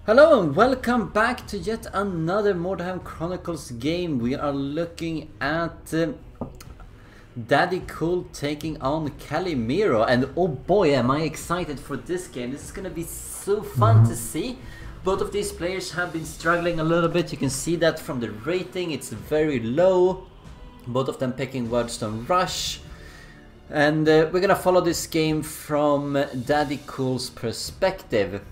Hello and welcome back to yet another Mordheim Chronicles game. We are looking at DaddyCool taking on Kalymero, and oh boy am I excited for this game. This is gonna be so fun to see. Both of these players have been struggling a little bit. You can see that from the rating, it's very low. Both of them picking Wordstone Rush. And we're gonna follow this game from DaddyCool's perspective,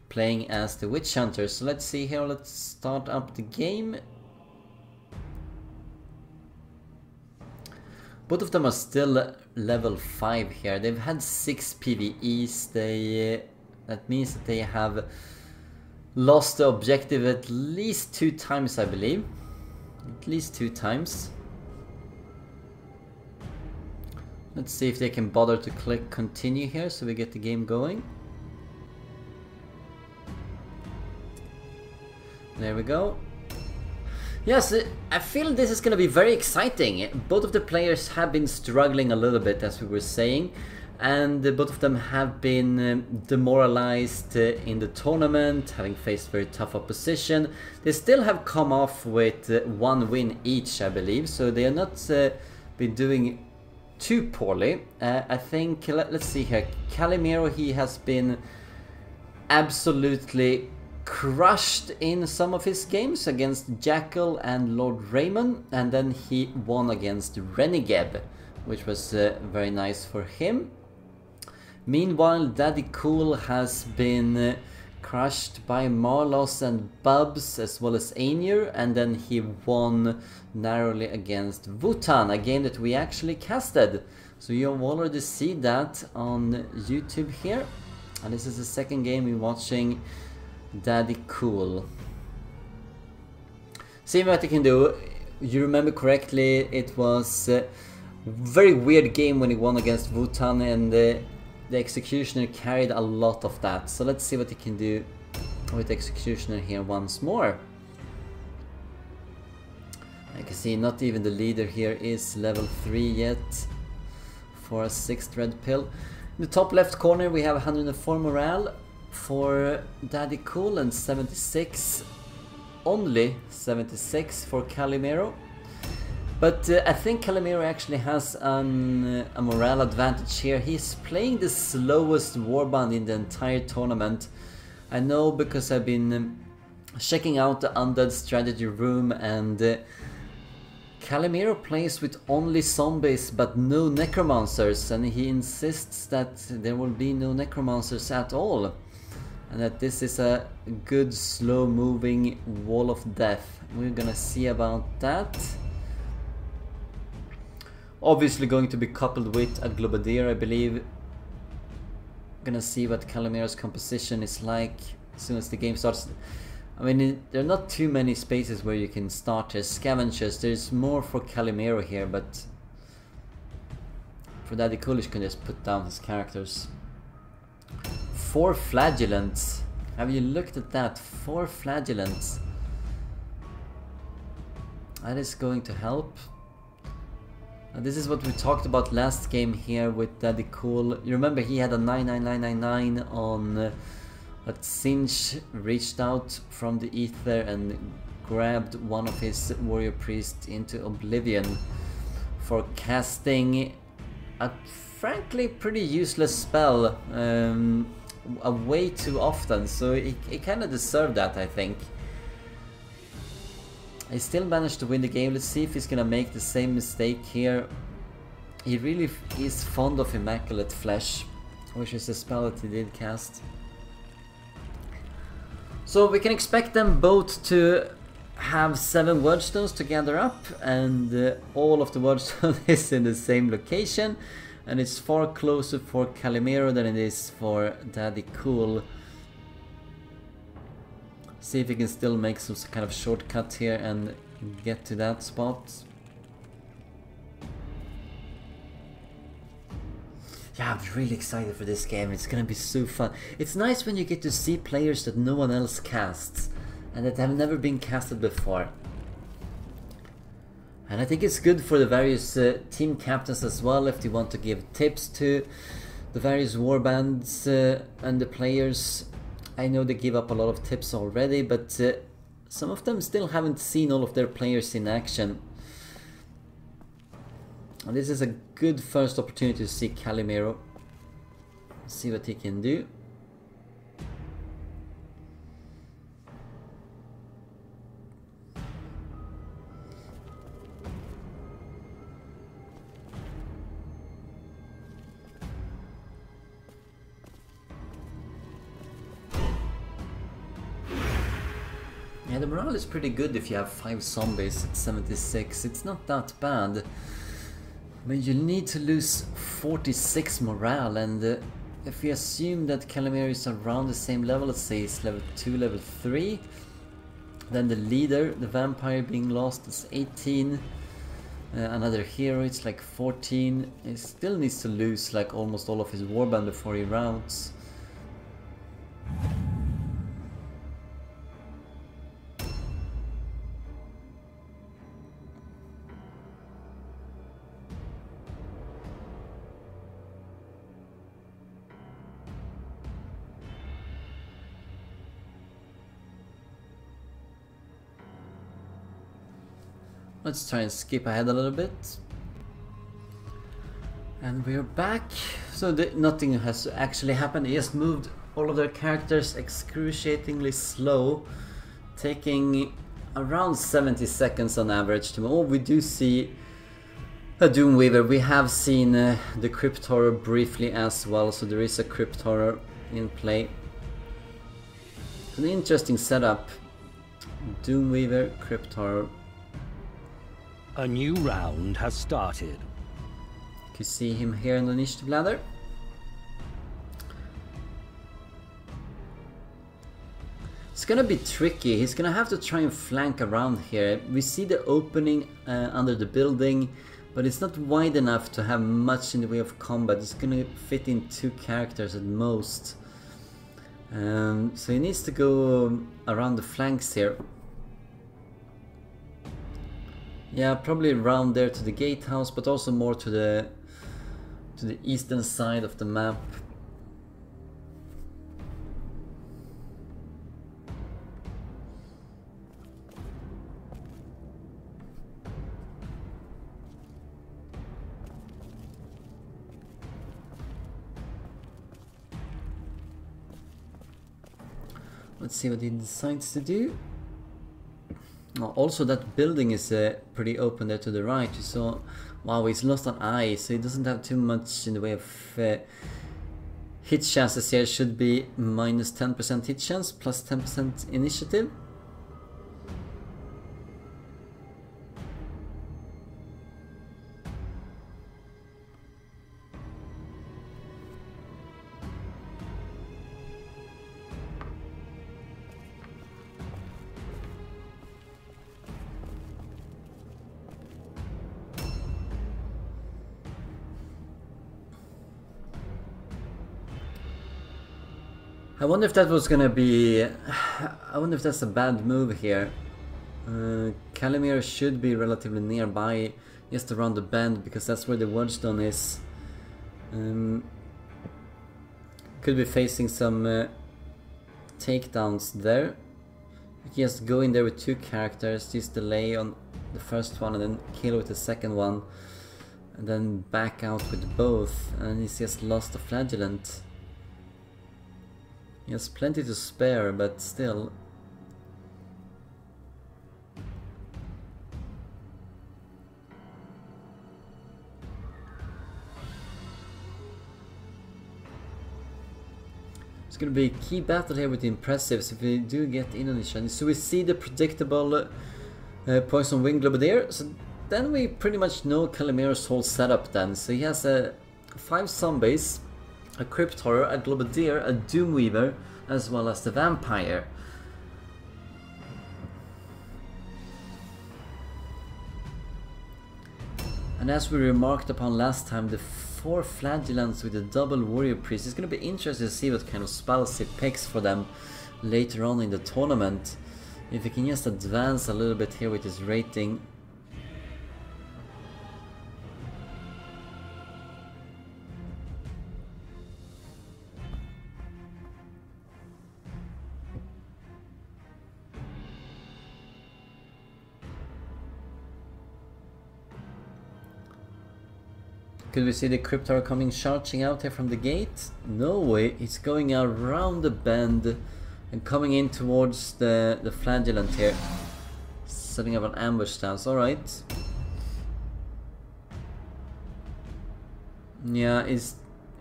playing as the Witch Hunter. So let's see here, let's start up the game. Both of them are still level 5 here. They've had 6 PvEs. That means that they have lost the objective at least 2 times, I believe. At least 2 times. Let's see if they can bother to click continue here so we get the game going. There we go. Yes, I feel this is going to be very exciting. Both of the players have been struggling a little bit, as we were saying, and both of them have been demoralized in the tournament, having faced very tough opposition. They still have come off with 1 win each, I believe, so they are not been doing too poorly. I think, let's see here, Kalymero, he has been absolutely crushed in some of his games against Jackal and Lord Raymond, and then he won against Renegade, which was very nice for him. Meanwhile, DaddyCool has been crushed by Marlos and Bubs as well as Ainur, and then he won narrowly against Wutan, a game that we actually casted. So you'll already see that on YouTube here, and this is the second game we're watching DaddyCool. See what you can do. You remember correctly, it was a very weird game when he won against Wutan, and the Executioner carried a lot of that. So let's see what he can do with the Executioner here once more. I can see not even the leader here is level 3 yet for a 6th red pill. In the top left corner we have 104 morale for DaddyCool and 76, only 76 for Kalymero. But I think Kalymero actually has a morale advantage here. He's playing the slowest warband in the entire tournament. I know because I've been checking out the Undead strategy room, and Kalymero plays with only zombies but no necromancers, and he insists that there will be no necromancers at all, and that this is a good slow moving wall of death. We're gonna see about that. Obviously going to be coupled with a Globadier, I believe. Gonna see what Kalymero's composition is like as soon as the game starts. I mean, there are not too many spaces where you can start as scavengers. There's more for Kalymero here, but for DaddyCool you can just put down his characters. 4 flagellants. Have you looked at that? 4 flagellants. That is going to help. This is what we talked about last game here with DaddyCool. You remember he had a 99999 on but Sinch reached out from the ether and grabbed one of his warrior priests into oblivion for casting a frankly pretty useless spell way too often, so he kind of deserved that, I think. He still managed to win the game. Let's see if he's gonna make the same mistake here. He really is fond of Immaculate Flesh, which is a spell that he did cast. So we can expect them both to have 7 Wordstones to gather up, and all of the Wordstone is in the same location, and it's far closer for Kalymero than it is for DaddyCool. See if we can still make some kind of shortcut here and get to that spot. Yeah, I'm really excited for this game. It's gonna be so fun. It's nice when you get to see players that no one else casts and that have never been casted before. And I think it's good for the various team captains as well, if they want to give tips to the various warbands and the players I know they give up a lot of tips already, but some of them still haven't seen all of their players in action. And this is a good first opportunity to see Kalymero. See what he can do. Yeah, the morale is pretty good if you have 5 zombies at 76. It's not that bad. But you need to lose 46 morale, and if we assume that Kalymero is around the same level, let's say it's level 2, level 3, then the leader, the vampire being lost, is 18. Another hero, it's like 14. He still needs to lose like almost all of his warband before he routes. Let's try and skip ahead a little bit. And we're back. So nothing has actually happened. He just moved all of their characters excruciatingly slow, taking around 70 seconds on average to move. Oh, we do see a Doomweaver. We have seen the Crypt Horror briefly as well, so there is a Crypt Horror in play. It's an interesting setup. Doomweaver, Crypt Horror. A new round has started. You can see him here on the initiative ladder. It's gonna be tricky. He's gonna have to try and flank around here. We see the opening under the building, but it's not wide enough to have much in the way of combat. It's gonna fit in 2 characters at most. So he needs to go around the flanks here. Yeah, probably around there to the gatehouse, but also more to the eastern side of the map. Let's see what he decides to do. Also, that building is pretty open there to the right. You saw, wow, he's lost an eye, so he doesn't have too much in the way of hit chances here. Should be minus 10% hit chance, plus 10% initiative. I wonder if that was gonna be... I wonder if that's a bad move here. Kalymero should be relatively nearby, just around the bend, because that's where the Wardstone is. Could be facing some takedowns there. You can just go in there with 2 characters, just delay on the first one and then kill with the second one. And then back out with both, and he's just lost a Flagellant. He has plenty to spare, but still. It's gonna be a key battle here with the Impressives if we do get in on each other. So we see the predictable Poison Wing Globadier. So then we pretty much know Kalymero's whole setup then. So he has 5 zombies, a Crypt Horror, a Globadier, a Doomweaver, as well as the Vampire. And as we remarked upon last time, the 4 Flagellants with the double Warrior Priest, it's going to be interesting to see what kind of spells he picks for them later on in the tournament. If he can just advance a little bit here with his rating. Could we see the Cryptor coming charging out here from the gate? No way, he's going around the bend and coming in towards the Flagellant here. Setting up an ambush stance, alright. Yeah,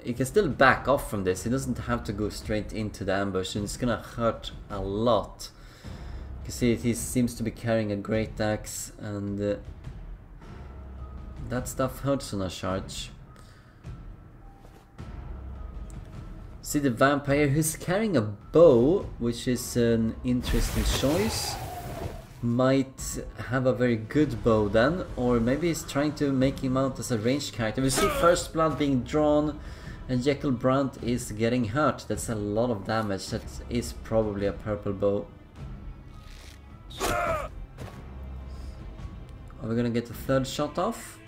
he can still back off from this. He doesn't have to go straight into the ambush, and it's gonna hurt a lot. You can see he seems to be carrying a great axe, and that stuff hurts on a charge. See the vampire who's carrying a bow, which is an interesting choice. Might have a very good bow then, or maybe he's trying to make him out as a ranged character. We see First Blood being drawn, and Jekyll Brandt is getting hurt. That's a lot of damage. That is probably a purple bow. Are we gonna get the third shot off?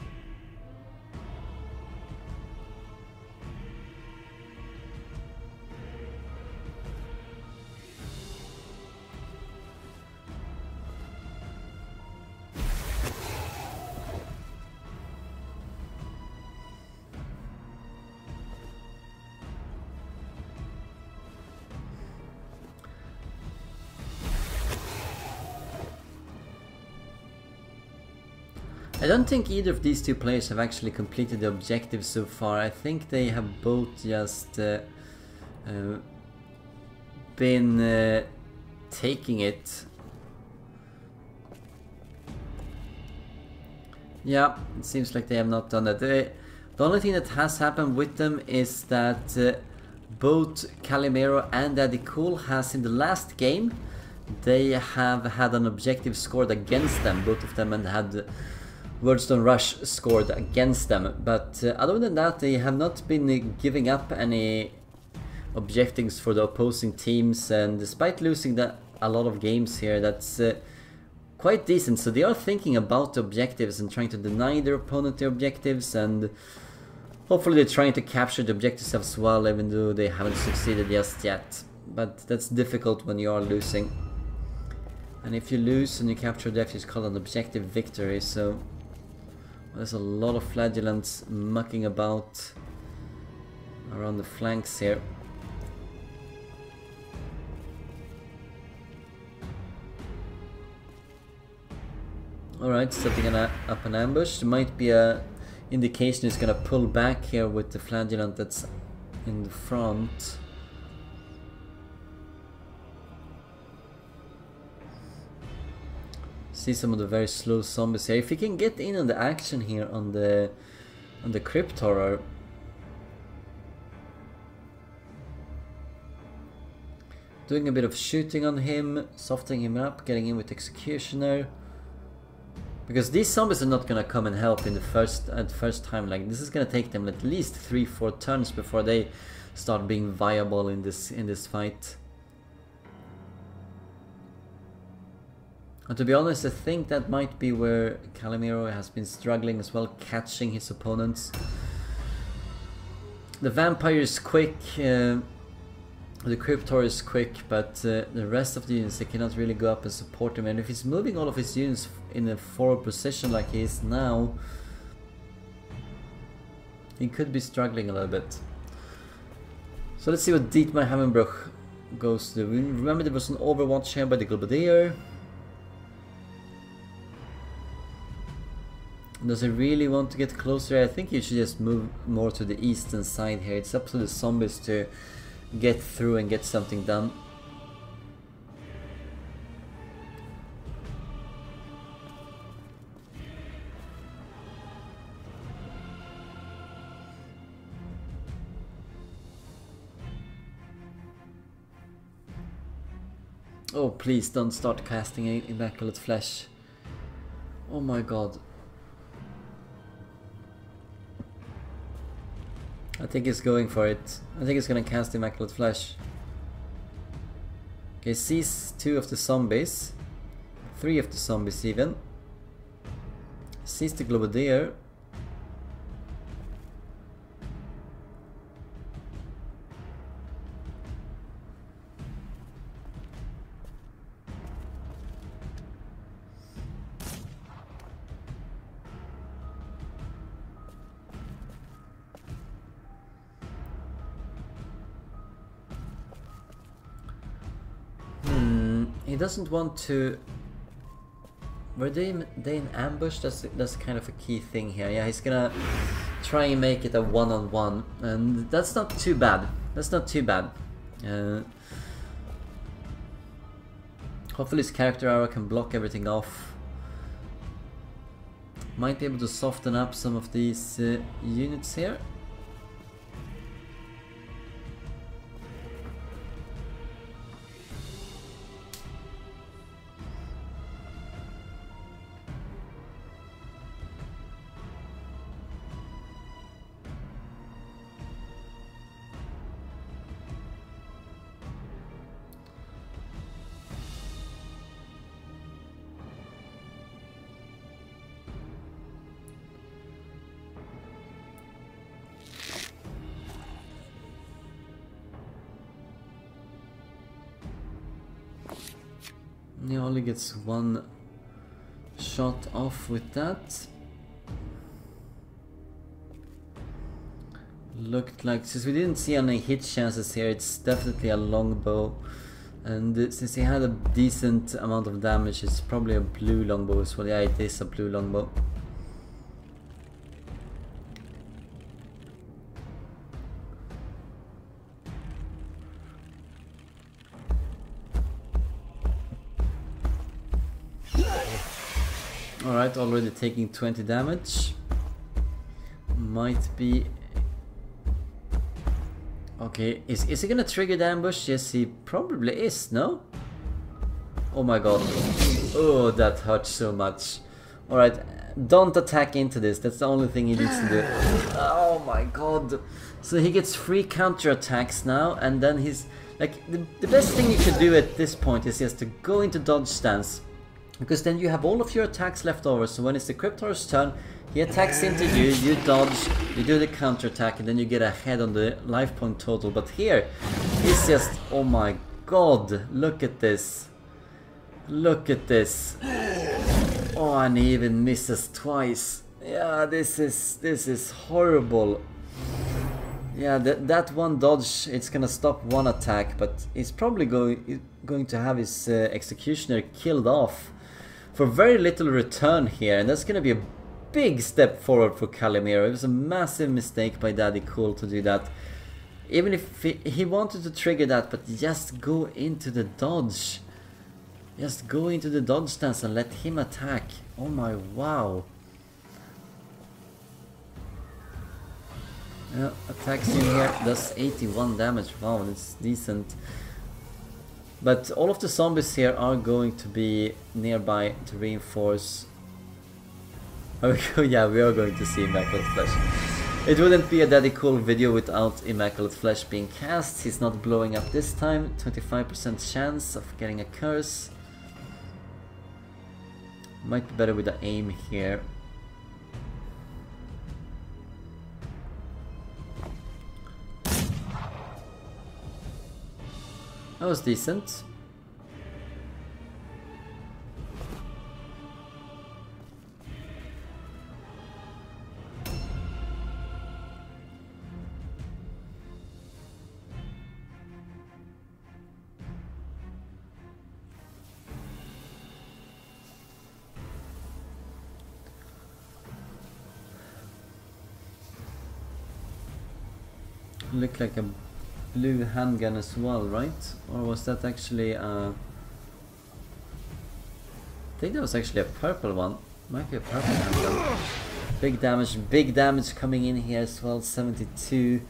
I don't think either of these two players have actually completed the objective so far. I think they have both just been taking it. Yeah, it seems like they have not done that. The only thing that has happened with them is that both Kalymero and DaddyCool has in the last game, they have had an objective scored against them, both of them, and had Wordstone Rush scored against them, but other than that they have not been giving up any objectives for the opposing teams, and despite losing a lot of games here, that's quite decent. So they are thinking about the objectives and trying to deny their opponent the objectives, and hopefully they're trying to capture the objectives as well, even though they haven't succeeded just yet. But that's difficult when you are losing, and if you lose and you capture the objective, it's called an objective victory. So there's a lot of flagellants mucking about around the flanks here. Alright, setting up an ambush. There might be a indication he's gonna pull back here with the flagellant that's in the front. See some of the very slow zombies here. If he can get in on the action here on the Crypt Horror, doing a bit of shooting on him, softening him up, getting in with Executioner, because these zombies are not gonna come and help in the first time. Like, this is gonna take them at least 3-4 turns before they start being viable in this fight. And to be honest, I think that might be where Kalymero has been struggling as well, catching his opponents. The Vampire is quick, the Cryptor is quick, but the rest of the units, they cannot really go up and support him. And if he's moving all of his units in a forward position like he is now, he could be struggling a little bit. So let's see what Dietmar Hammenbruch goes to. Remember, there was an overwatch here by the Globadier. Does he really want to get closer? I think he should just move more to the eastern side here. It's up to the zombies to get through and get something done. Oh, please don't start casting Immaculate Flesh. Oh my god. I think he's going for it. I think he's gonna cast Immaculate Flesh. Okay, sees 2 of the zombies. 3 of the zombies even. Sees the Globadier. He doesn't want to... Were they in ambush? That's kind of a key thing here. Yeah, he's gonna try and make it a one-on-one, and that's not too bad. That's not too bad. Hopefully his character aura can block everything off. Might be able to soften up some of these units here. He only gets one shot off with that. Looked like, since we didn't see any hit chances here, it's definitely a longbow. And since he had a decent amount of damage, it's probably a blue longbow as well. Yeah, it is a blue longbow. Alright, already taking 20 damage. Might be... Okay, is he gonna trigger the ambush? Yes, he probably is, no? Oh my god. Oh, that hurts so much. Alright, don't attack into this. That's the only thing he needs to do. Oh my god. So he gets 3 counter attacks now, and then he's... Like, the best thing you could do at this point is just to go into dodge stance. Because then you have all of your attacks left over, so when it's the Cryptor's turn, he attacks into you, you dodge, you do the counter attack, and then you get ahead on the life point total. But here, he's just, oh my god, look at this. Look at this. Oh, and he even misses twice. Yeah, this is horrible. Yeah, that one dodge, it's gonna stop one attack, but he's probably going to have his executioner killed off for very little return here, and that's gonna be a big step forward for Kalymero. It was a massive mistake by DaddyCool to do that. Even if he wanted to trigger that, but just go into the dodge. Just go into the dodge stance and let him attack. Oh my, wow. Yeah, attacks in here, does 81 damage. Wow, that's decent. But all of the zombies here are going to be nearby to reinforce. Yeah, we are going to see Immaculate Flesh. It wouldn't be a DaddyCool video without Immaculate Flesh being cast. He's not blowing up this time. 25% chance of getting a curse. Might be better with the aim here. That was decent. Looked like a blue handgun as well, right? Or was that actually I think that was actually a purple one. Might be a purple handgun. Big damage coming in here as well, 72.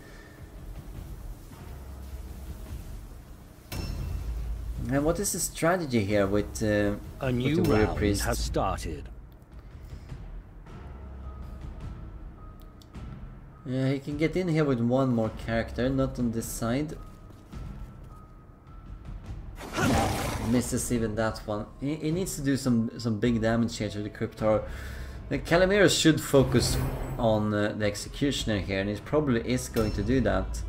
And what is the strategy here with a new with the warrior round priest? has started. Yeah, he can get in here with one more character, not on this side. Misses even that one. He needs to do some big damage here to the Cryptor. Kalymero should focus on the Executioner here, and he probably is going to do that.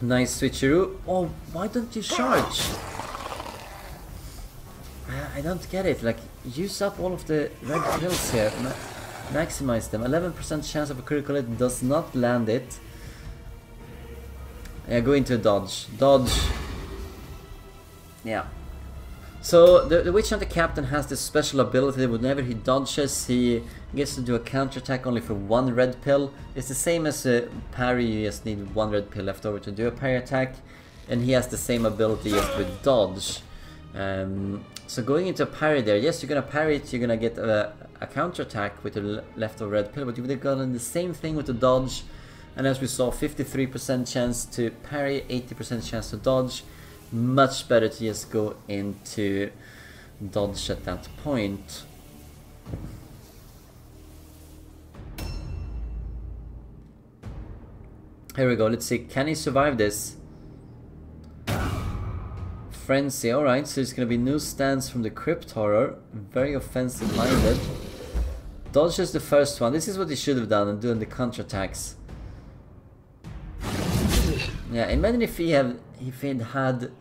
Nice switcheroo. Oh, why don't you charge? I don't get it. Like, use up all of the red pills here. Maximize them. 11% chance of a critical hit, does not land it. Yeah, go into a dodge. Dodge. Yeah. So the Witch Hunter Captain has this special ability that whenever he dodges, he gets to do a counterattack only for 1 red pill. It's the same as a parry, you just need 1 red pill left over to do a parry attack. And he has the same ability just with dodge. So going into a parry there, yes, you're gonna parry it, you're gonna get a counterattack with the leftover red pill, but you would have gotten the same thing with the dodge. And as we saw, 53% chance to parry, 80% chance to dodge. Much better to just go into dodge at that point. Here we go, let's see, can he survive this? Frenzy, alright, so it's gonna be no stance from the Crypt Horror. Very offensive minded. Dodges the first one, this is what he should have done and doing the counterattacks. Yeah, imagine if he had had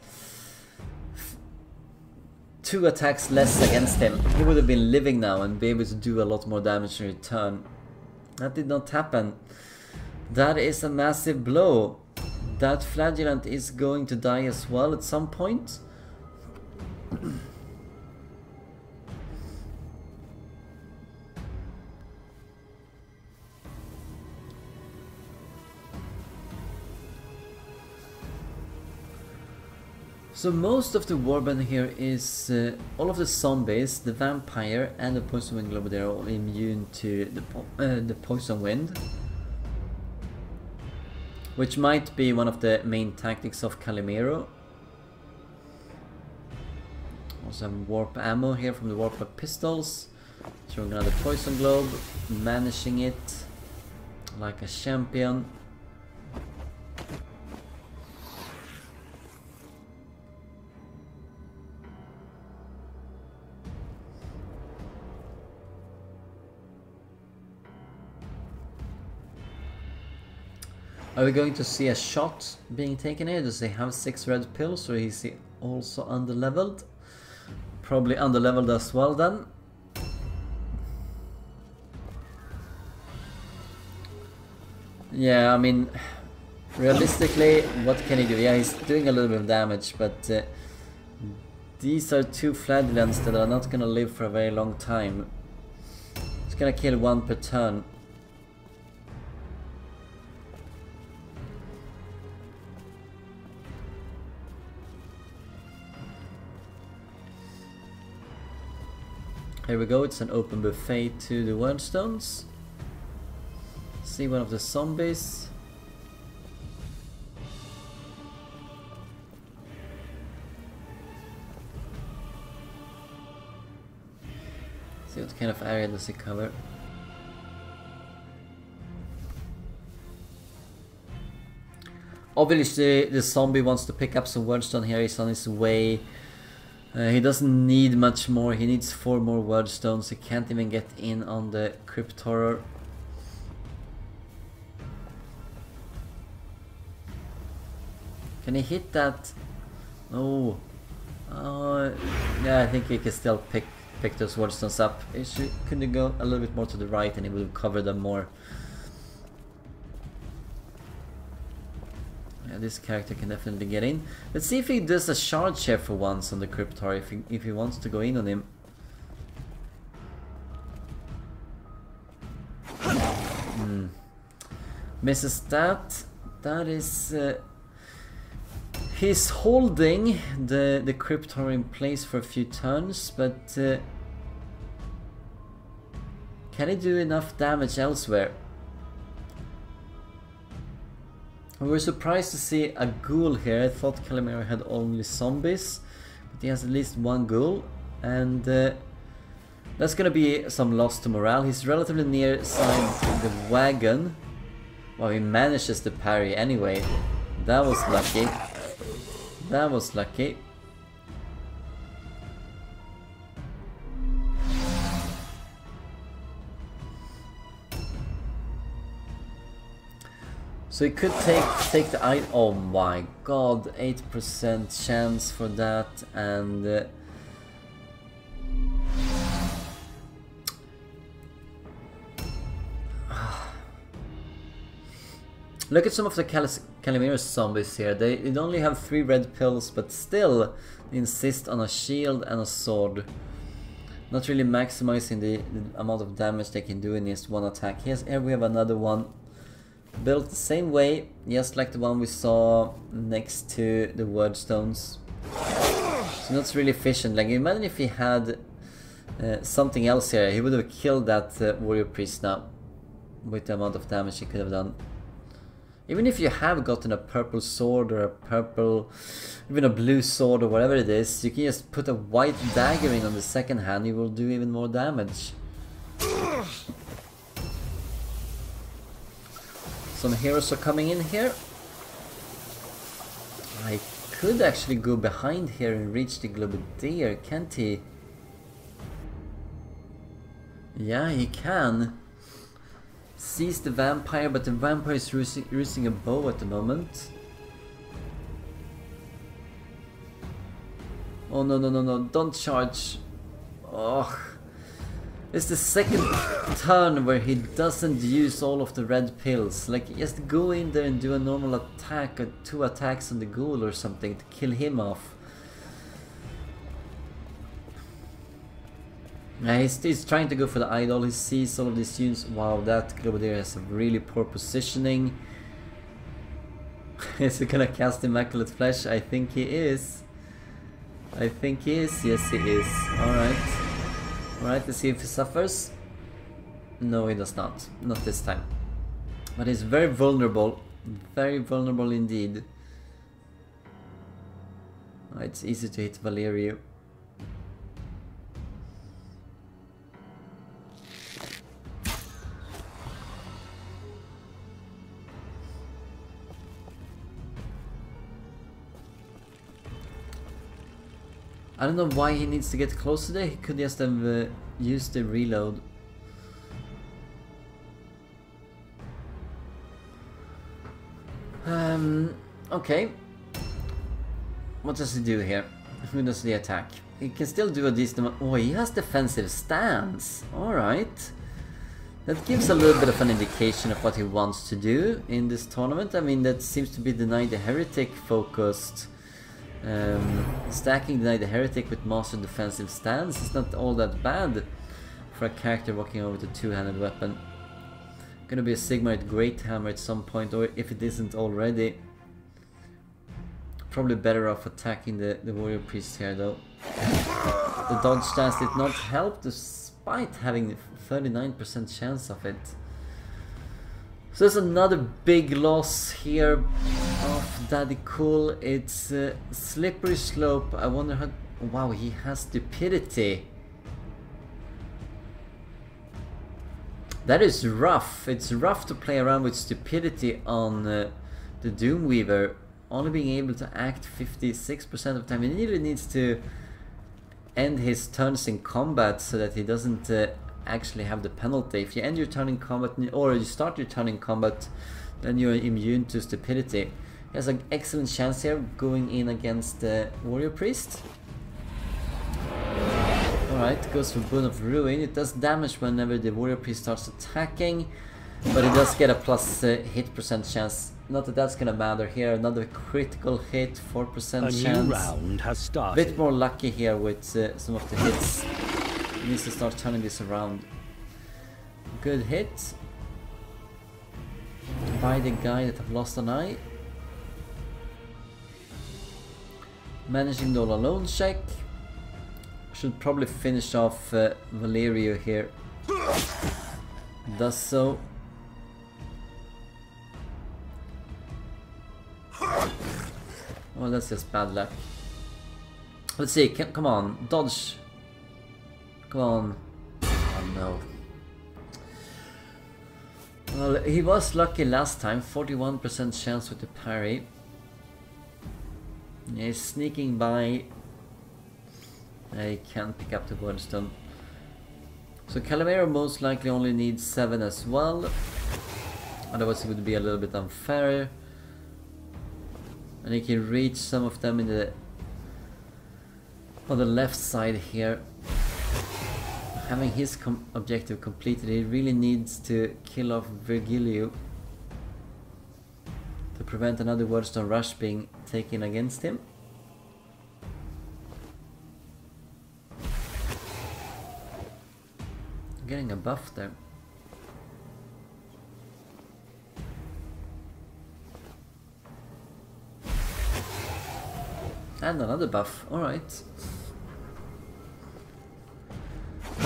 2 attacks less against him. He would have been living now and be able to do a lot more damage in return. That did not happen. That is a massive blow. That Flagellant is going to die as well at some point. So most of the warband here is all of the zombies, the vampire and the poison wind globe, they're all immune to the poison wind. Which might be one of the main tactics of Kalymero. Also have warp ammo here from the warp up pistols. Throwing another poison globe, managing it like a champion. Are we going to see a shot being taken here? Does he have 6 red pills or is he also underleveled? Probably underleveled as well then. Yeah, I mean, realistically, what can he do? Yeah, he's doing a little bit of damage, but these are 2 Flagellants that are not gonna live for a very long time. It's gonna kill 1 per turn. Here we go, it's an open buffet to the wordstones. See one of the zombies. See what kind of area does he cover. Obviously the zombie wants to pick up some wordstone here, he's on his way. He doesn't need much more, he needs 4 more wordstones, he can't even get in on the Crypt Horror. Can he hit that? No. Yeah, I think he can still pick those wordstones up. Could he go a little bit more to the right and he will cover them more. Yeah, this character can definitely get in. Let's see if he does a charge here for once on the Crypt Horror, if he wants to go in on him. Misses that. That is... he's holding the Crypt Horror in place for a few turns, but... can he do enough damage elsewhere? We were surprised to see a ghoul here. I thought Kalymero had only zombies, but he has at least 1 ghoul, and that's gonna be some loss to morale. He's relatively near side the wagon. Well, he manages to parry anyway. That was lucky. That was lucky. So he could take the eye. Oh my god, 8% chance for that, and Look at some of the Kalymero zombies here. They only have 3 red pills, but still insist on a shield and a sword. Not really maximizing the amount of damage they can do in just one attack. Here we have another one. Built the same way, just like the one we saw next to the word stones. So that's really efficient. Like, imagine if he had something else here. He would have killed that warrior priest now. With the amount of damage he could have done. Even if you have gotten a purple sword or a purple, even a blue sword or whatever it is, you can just put a white dagger in on the second hand, you will do even more damage. Some heroes are coming in here. I could actually go behind here and reach the Globadier, can't he? Yeah, he can. Seize the vampire, but the vampire is using a bow at the moment. Oh no, don't charge. Oh. It's the second turn where he doesn't use all of the red pills. Like, just go in there and do a normal attack or 2 attacks on the ghoul or something to kill him off. Yeah, he's trying to go for the idol. He sees all of these units. Wow, that Globadier has a really poor positioning. Is he gonna cast Immaculate Flesh? I think he is. I think he is. Yes, he is. Alright. Alright, let's see if he suffers. No, he does not. Not this time. But he's very vulnerable. Very vulnerable indeed. It's easy to hit Valerio. I don't know why he needs to get closer there. He could just have used the reload. Okay. What does he do here? Who does the attack? He can still do a decent amount. Oh, he has defensive stance. Alright. That gives a little bit of an indication of what he wants to do in this tournament. I mean, that seems to be Deny the Heretic focused. Stacking Deny the Heretic with Master Defensive Stance is not all that bad for a character walking over with a 2-handed weapon. Gonna be a Sigmarite Great Hammer at some point, or if it isn't already. Probably better off attacking the Warrior Priest here though. The dodge stance did not help despite having 39% chance of it. So there's another big loss here of DaddyCool. It's Slippery Slope. I wonder how... Wow, he has Stupidity. That is rough. It's rough to play around with Stupidity on the Doomweaver. Only being able to act 56% of the time. He really needs to end his turns in combat so that he doesn't actually have the penalty. If you end your turn in combat, or you start your turn in combat, then you're immune to Stupidity. He has an excellent chance here going in against the Warrior Priest. Alright, goes for Boon of Ruin. It does damage whenever the Warrior Priest starts attacking, but it does get a plus hit percent chance. Not that that's gonna matter here. Another critical hit, 4% chance. A new round has started. Bit more lucky here with some of the hits. He needs to start turning this around. Good hit by the guy that have lost an eye. Managing the all alone check. Should probably finish off Valerio here. Does so. Well, that's just bad luck. Let's see, come on, dodge. Come on. Oh no. Well, he was lucky last time, 41% chance with the parry. Yeah, he's sneaking by. I can't pick up the wordstone. So Kalymero most likely only needs 7 as well. Otherwise it would be a little bit unfair. And he can reach some of them in the on the left side here. Having his objective completed, he really needs to kill off Virgilio. prevent another Wordstone rush being taken against him. Getting a buff there. And another buff, alright.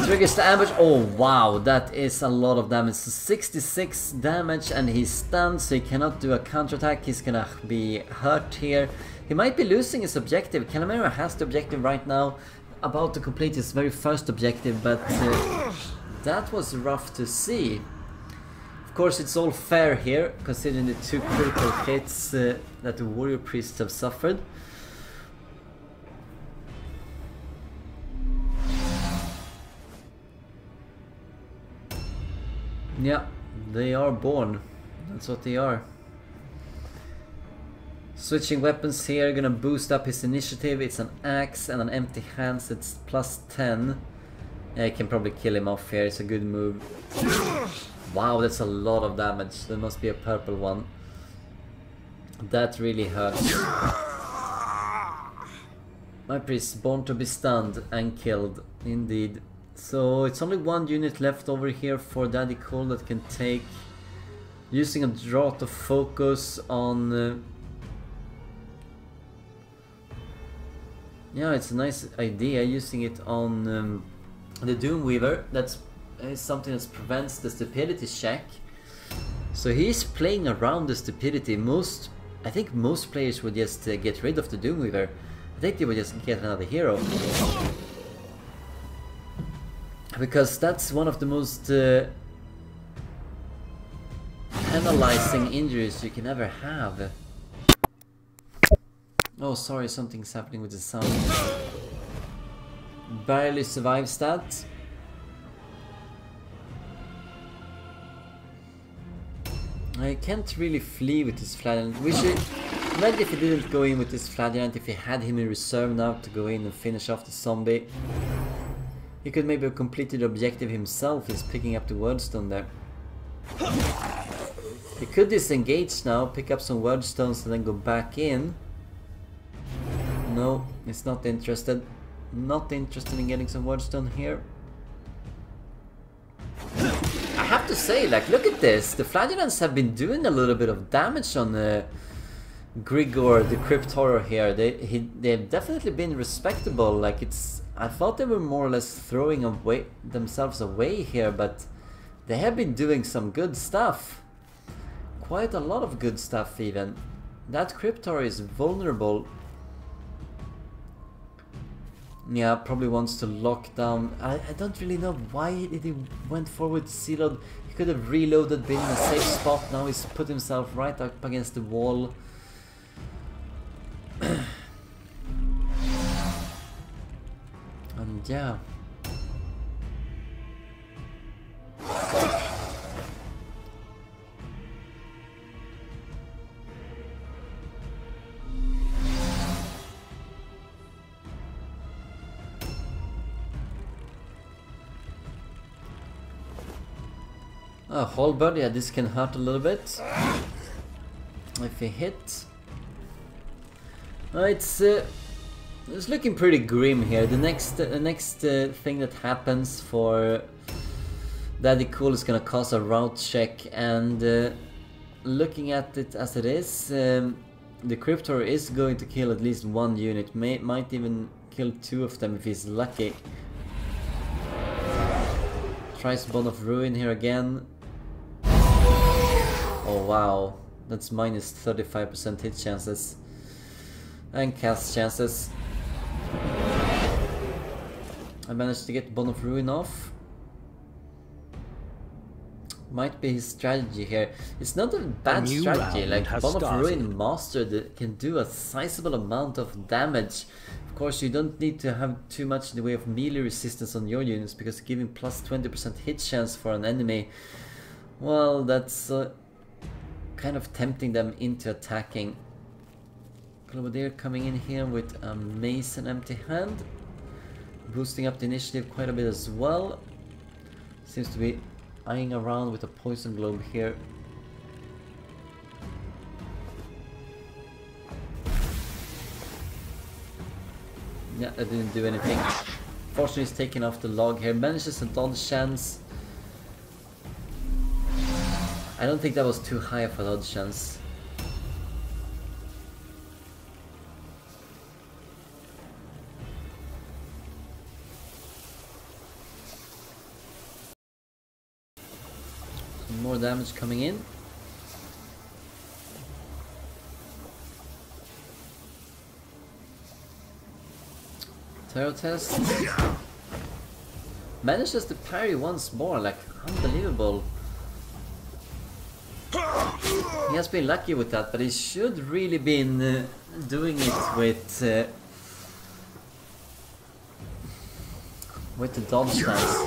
Triggers the ambush. Oh wow, that is a lot of damage. So 66 damage and he's stunned, so he cannot do a counterattack. He's gonna be hurt here. He might be losing his objective. Kalymero has the objective right now, about to complete his very first objective, but that was rough to see. Of course, it's all fair here, considering the 2 critical hits that the warrior priests have suffered. Yeah, they are born. That's what they are. Switching weapons here, gonna boost up his initiative. It's an axe and an empty hand, so it's plus 10. Yeah, I can probably kill him off here, it's a good move. Wow, that's a lot of damage. There must be a purple one. That really hurts. My priest, born to be stunned and killed, indeed. So it's only 1 unit left over here for DaddyCool that can take, using a draught of focus on... yeah, it's a nice idea, using it on the Doomweaver. That's something that prevents the stupidity check. So he's playing around the stupidity. I think most players would just get rid of the Doomweaver. I think they would just get another hero. Because that's one of the most penalizing injuries you can ever have. Oh, sorry, something's happening with the sound. Barely survives that. I can't really flee with this Flagellant. Imagine if he didn't go in with this Flagellant, if he had him in reserve now to go in and finish off the zombie. He could maybe have completed the objective himself. He's picking up the Wordstone there. He could disengage now, pick up some Wordstones and then go back in. No, he's not interested. Not interested in getting some Wordstone here. I have to say, like, look at this. The Flagellants have been doing a little bit of damage on Grigor, the Crypt Horror here. They've definitely been respectable. Like, I thought they were more or less throwing themselves away here, but they have been doing some good stuff. Quite a lot of good stuff even. That Crypt Horror is vulnerable. Yeah, probably wants to lock down. I don't really know why he went forward Sealod. He could have reloaded, been in a safe spot. Now he's put himself right up against the wall. And yeah. Oh, Halberd, yeah, this can hurt a little bit if he hit. It's looking pretty grim here. The next thing that happens for DaddyCool is gonna cause a route check, and looking at it as it is, the Cryptor is going to kill at least 1 unit. Might even kill 2 of them if he's lucky. Tries Bond of Ruin here again. Oh wow, that's minus 35% hit chances and cast chances. I managed to get Bond of Ruin off. Might be his strategy here. It's not a bad strategy, like Bond of Ruin Mastered can do a sizable amount of damage. Of course, you don't need to have too much in the way of melee resistance on your units, because giving plus 20% hit chance for an enemy, well, that's kind of tempting them into attacking. Clovadier coming in here with a mace and empty hand, boosting up the initiative quite a bit as well. Seems to be eyeing around with a poison globe here. Yeah, that didn't do anything. Fortunately, he's taking off the log here. Manages a dodge chance. I don't think that was too high of a dodge chance. Some more damage coming in. Terror test. Manages to parry once more, like unbelievable. He has been lucky with that, but he should really been doing it with the dodge stance.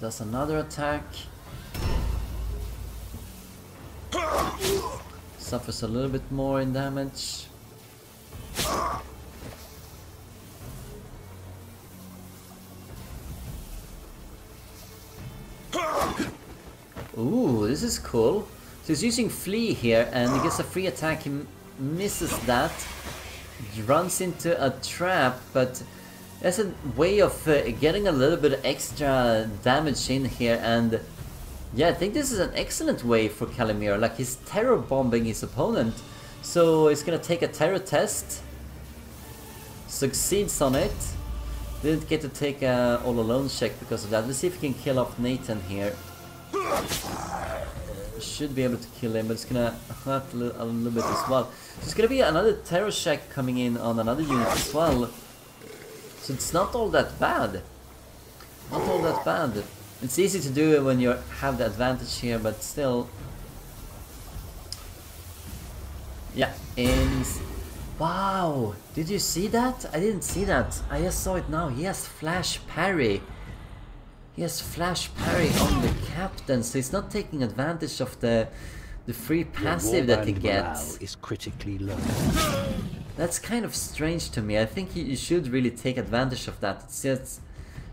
Does another attack. Suffers a little bit more in damage. Ooh, this is cool. So he's using Flee here and he gets a free attack, he misses that. Runs into a trap, but there's a way of getting a little bit extra damage in here, and yeah, I think this is an excellent way for Kalymero. Like, he's terror bombing his opponent, so he's gonna take a terror test, succeeds on it. Didn't get to take a all alone check because of that. Let's see if he can kill off Nathan here. Should be able to kill him, but it's gonna hurt a little bit as well. So it's gonna be another terror check coming in on another unit as well. So it's not all that bad. Not all that bad. It's easy to do it when you have the advantage here, but still. Yeah, and wow! Did you see that? I didn't see that. I just saw it now. He has flash parry. He has flash parry on the captain, so he's not taking advantage of the free passive that he gets. Is critically low. That's kind of strange to me. I think you should really take advantage of that. It's just,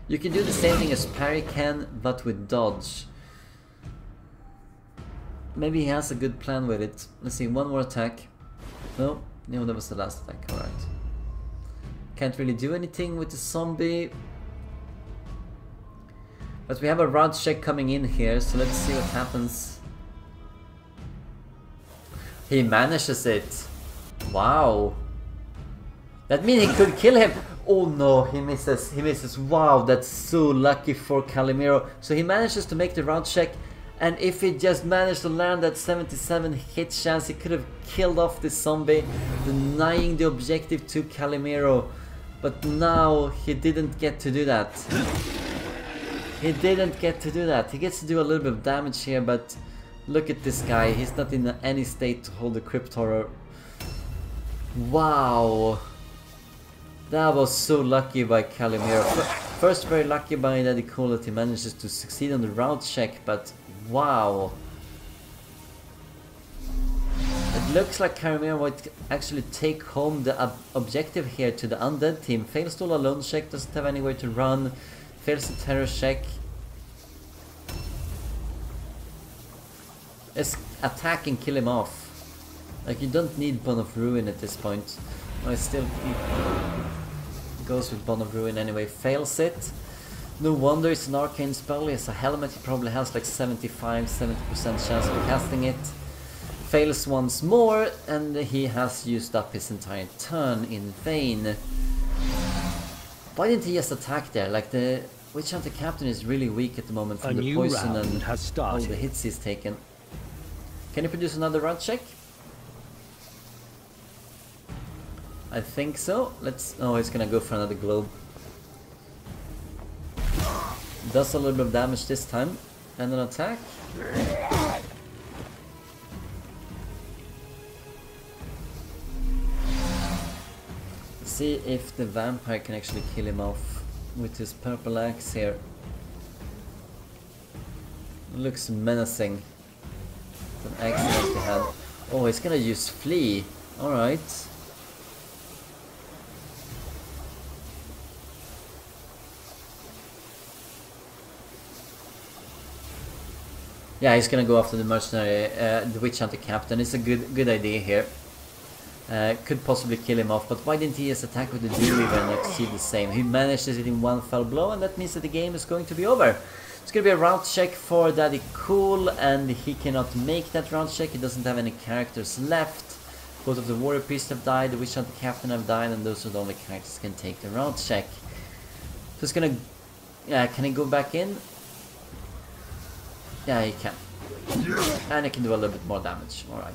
you can do the same thing as parry can, but with dodge. Maybe he has a good plan with it. Let's see, one more attack. No, that was the last attack. Alright. Can't really do anything with the zombie. But we have a rod check coming in here, so let's see what happens. He manages it. Wow. That means he could kill him. Oh no, he misses. He misses. Wow, that's so lucky for Kalymero. So he manages to make the rod check, and if he just managed to land that 77 hit chance, he could have killed off the zombie, denying the objective to Kalymero. But now he didn't get to do that. He didn't get to do that. He gets to do a little bit of damage here, but look at this guy. He's not in any state to hold the Crypt Horror. Wow. That was so lucky by Kalymero. First, very lucky by DaddyCool that he manages to succeed on the route check, but wow. It looks like Kalymero might actually take home the objective here to the undead team. Fails to all alone check, doesn't have anywhere to run. Fails the terror check. Let's attack and kill him off. Like, you don't need Bond of Ruin at this point. I still goes with Bond of Ruin anyway. Fails it. No wonder it's an arcane spell. He has a helmet. He probably has like 75-70% chance of casting it. Fails once more, and he has used up his entire turn in vain. Why didn't he just attack there? Like, the Witch Hunter Captain is really weak at the moment from the poison and all the hits he's taken. Can you produce another rod check? I think so. Let's. Oh, he's gonna go for another globe. Does a little bit of damage this time, and an attack. See if the vampire can actually kill him off with his purple axe here. Looks menacing. It's an accident he had. Oh, he's gonna use flee. Alright. Yeah, he's gonna go after the mercenary, the Witch Hunter Captain. It's a good idea here. could possibly kill him off, but why didn't he just attack with the Doomweaver and exceed the same? He manages it in one fell blow, and that means that the game is going to be over. It's going to be a round check for DaddyCool, and he cannot make that round check. He doesn't have any characters left. Both of the Warrior Priests have died, the Witch Hunter Captain have died, and those are the only characters who can take the round check. So it's gonna... can he go back in? Yeah, he can. And he can do a little bit more damage, alright.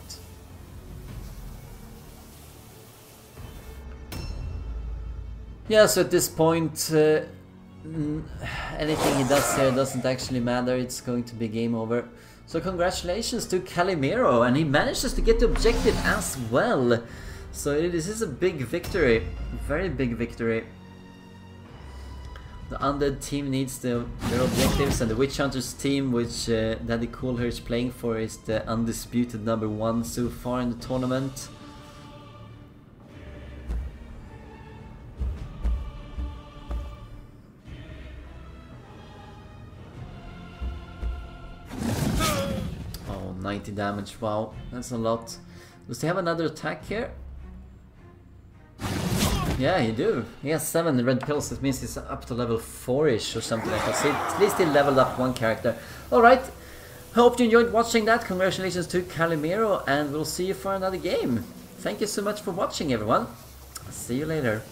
Yeah, so at this point, anything he does here doesn't actually matter, it's going to be game over. So congratulations to Kalymero, and he manages to get the objective as well. So this is a big victory, very big victory. The Undead team needs their objectives, and the Witch Hunters team, which DaddyCool here is playing for, is the undisputed #1 so far in the tournament. Oh, 90 damage, wow, that's a lot. Does he have another attack here? Yeah, he do. He has 7 red pills, that means he's up to level 4-ish or something like that. So at least he leveled up one character. Alright, hope you enjoyed watching that. Congratulations to Kalymero, and we'll see you for another game. Thank you so much for watching, everyone. See you later.